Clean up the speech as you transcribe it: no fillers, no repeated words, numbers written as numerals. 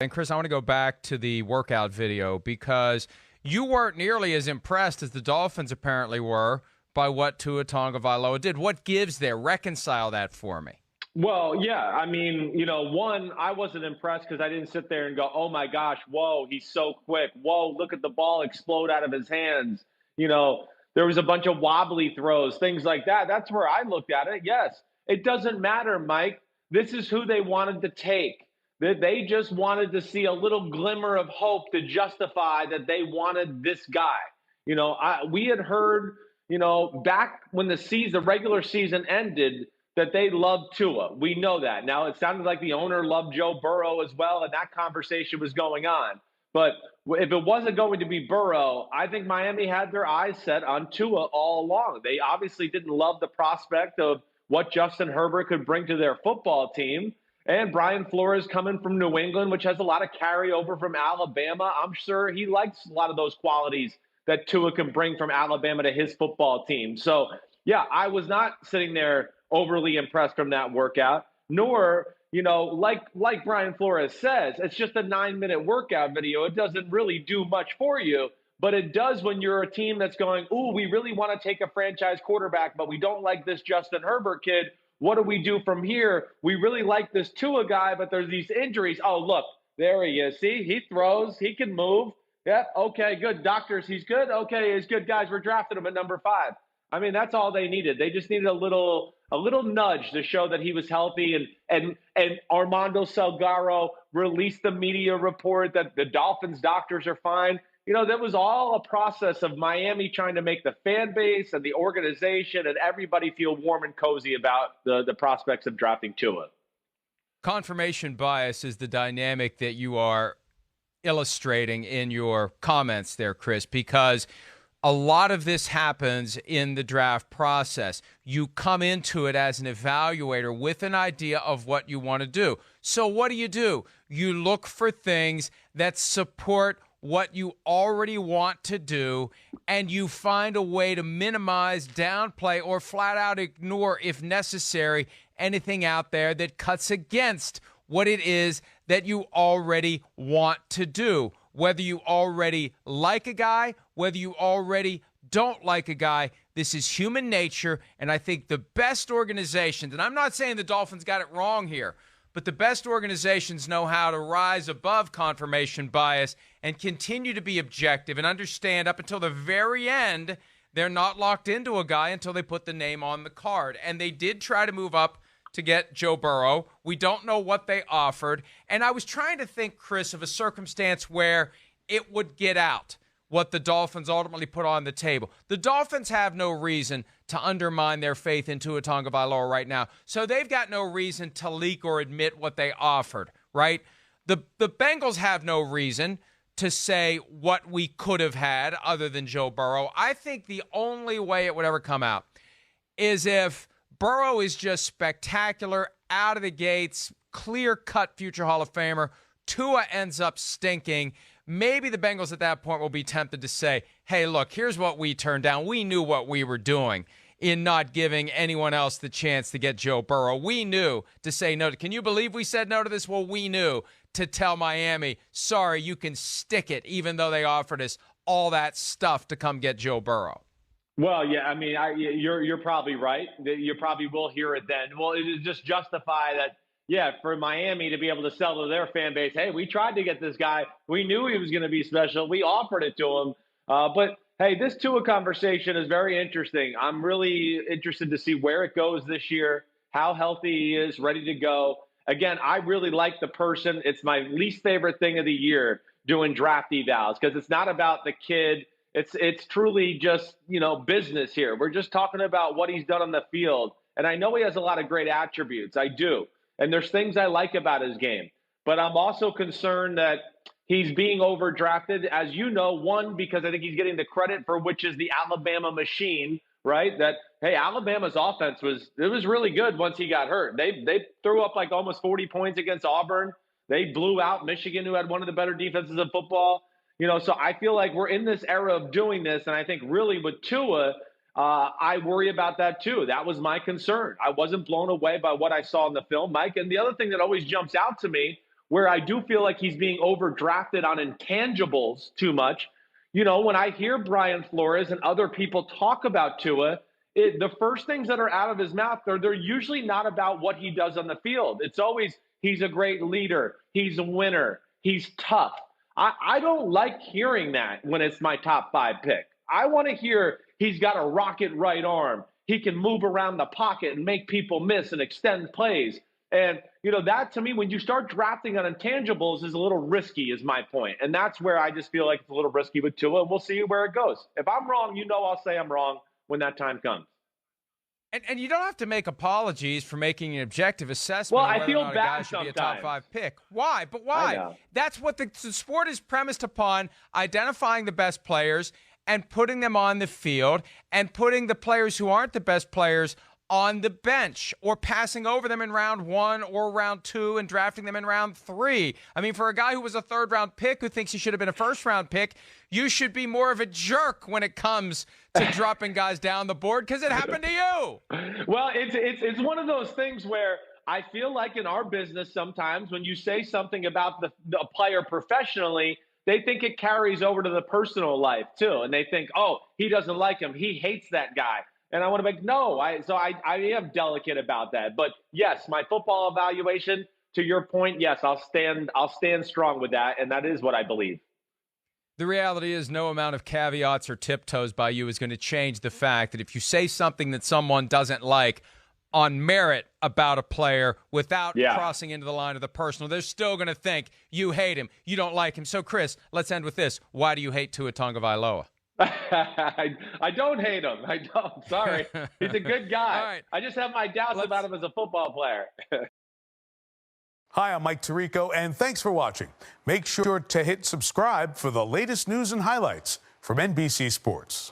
And Chris, I want to go back to the workout video because you weren't nearly as impressed as the Dolphins apparently were by what Tua Tagovailoa did. What gives there? Reconcile that for me. Well, yeah. I mean, one, I wasn't impressed because I didn't sit there and go, oh my gosh, whoa, he's so quick. Whoa, look at the ball explode out of his hands. You know, there was a bunch of wobbly throws, things like that. That's where I looked at it. Yes, it doesn't matter, Mike. This is who they wanted to take. They just wanted to see a little glimmer of hope to justify that they wanted this guy. We had heard, back when the regular season ended, that they loved Tua. We know that. Now, it sounded like the owner loved Joe Burrow as well, and that conversation was going on. But if it wasn't going to be Burrow, I think Miami had their eyes set on Tua all along. They obviously didn't love the prospect of what Justin Herbert could bring to their football team. And Brian Flores coming from New England, which has a lot of carryover from Alabama. I'm sure he likes a lot of those qualities that Tua can bring from Alabama to his football team. So, yeah, I was not sitting there overly impressed from that workout, nor, like Brian Flores says, it's just a 9-minute workout video. It doesn't really do much for you, but it does when you're a team that's going, ooh, we really want to take a franchise quarterback, but we don't like this Justin Herbert kid. What do we do from here? We really like this Tua guy, but there's these injuries. Oh, look, there he is. See, he throws, he can move. Yep, okay, good. Doctors, he's good. Okay, he's good. Guys, we're drafting him at number 5. I mean, that's all they needed. They just needed a little nudge to show that he was healthy. And Armando Salgaro released the media report that the Dolphins doctors are fine. That was all a process of Miami trying to make the fan base and the organization and everybody feel warm and cozy about the prospects of drafting Tua. Confirmation bias is the dynamic that you are illustrating in your comments there, Chris, because a lot of this happens in the draft process. You come into it as an evaluator with an idea of what you want to do. So what do? You look for things that support what you already want to do, and you find a way to minimize, downplay, or flat out ignore, if necessary, anything out there that cuts against what it is that you already want to do. Whether you already like a guy, whether you already don't like a guy, this is human nature, and I think the best organizations, and I'm not saying the Dolphins got it wrong here, but the best organizations know how to rise above confirmation bias and continue to be objective and understand up until the very end, they're not locked into a guy until they put the name on the card. And they did try to move up to get Joe Burrow. We don't know what they offered. And I was trying to think, Chris, of a circumstance where it would get out what the Dolphins ultimately put on the table. The Dolphins have no reason to undermine their faith in Tua Tagovailoa right now. So they've got no reason to leak or admit what they offered, right? The Bengals have no reason to say what we could have had other than Joe Burrow. I think the only way it would ever come out is if Burrow is just spectacular, out of the gates, clear-cut future Hall of Famer. Tua ends up stinking. Maybe the Bengals at that point will be tempted to say, hey, look, here's what we turned down. We knew what we were doing in not giving anyone else the chance to get Joe Burrow. We knew to say no. Can you believe we said no to this? Well, we knew to tell Miami, sorry, you can stick it, even though they offered us all that stuff to come get Joe Burrow. Well, yeah, I mean, you're probably right. You probably will hear it then. Well, it is just justify that, yeah, for Miami to be able to sell to their fan base, hey, we tried to get this guy. We knew he was going to be special. We offered it to him. But, hey, this Tua conversation is very interesting. I'm really interested to see where it goes this year, how healthy he is, ready to go. Again, I really like the person. It's my least favorite thing of the year, doing draft evals, because it's not about the kid. It's truly just, business here. We're just talking about what he's done on the field. And I know he has a lot of great attributes. I do. And there's things I like about his game. But I'm also concerned that he's being overdrafted, as you know, one, because I think he's getting the credit for which is the Alabama machine, right? That, hey, Alabama's offense was really good once he got hurt. They threw up like almost 40 points against Auburn. They blew out Michigan, who had one of the better defenses in football. So I feel like we're in this era of doing this, and I think really with Tua, I worry about that too. That was my concern. I wasn't blown away by what I saw in the film, Mike. And the other thing that always jumps out to me where I do feel like he's being overdrafted on intangibles too much. When I hear Brian Flores and other people talk about Tua, the first things that are out of his mouth, they're usually not about what he does on the field. It's always, he's a great leader, he's a winner, he's tough. I don't like hearing that when it's my top 5 pick. I want to hear he's got a rocket right arm. He can move around the pocket and make people miss and extend plays. And, that to me, when you start drafting on intangibles is a little risky, is my point. And that's where I just feel like it's a little risky with Tua, and we'll see where it goes. If I'm wrong, I'll say I'm wrong when that time comes. And you don't have to make apologies for making an objective assessment. Well, of whether I feel or not bad a guy should be a top sometimes. 5 pick. Why? But why? That's what the sport is premised upon: identifying the best players and putting them on the field, and putting the players who aren't the best players on the bench, or passing over them in round 1 or round 2 and drafting them in round 3. I mean, for a guy who was a 3rd-round pick who thinks he should have been a 1st-round pick, you should be more of a jerk when it comes to dropping guys down the board, because it happened to you. Well, it's one of those things where I feel like in our business sometimes when you say something about the player professionally, they think it carries over to the personal life too. And they think, oh, he doesn't like him, he hates that guy. And I want to be like, no, I am delicate about that. But yes, my football evaluation, to your point, yes, I'll stand strong with that. And that is what I believe. The reality is no amount of caveats or tiptoes by you is going to change the fact that if you say something that someone doesn't like on merit about a player without crossing into the line of the personal, they're still going to think you hate him, you don't like him. So, Chris, let's end with this. Why do you hate Tua Tagovailoa? I don't hate him. I don't. Sorry. He's a good guy. All right. I just have my doubts about him as a football player. Hi, I'm Mike Tirico, and thanks for watching. Make sure to hit subscribe for the latest news and highlights from NBC Sports.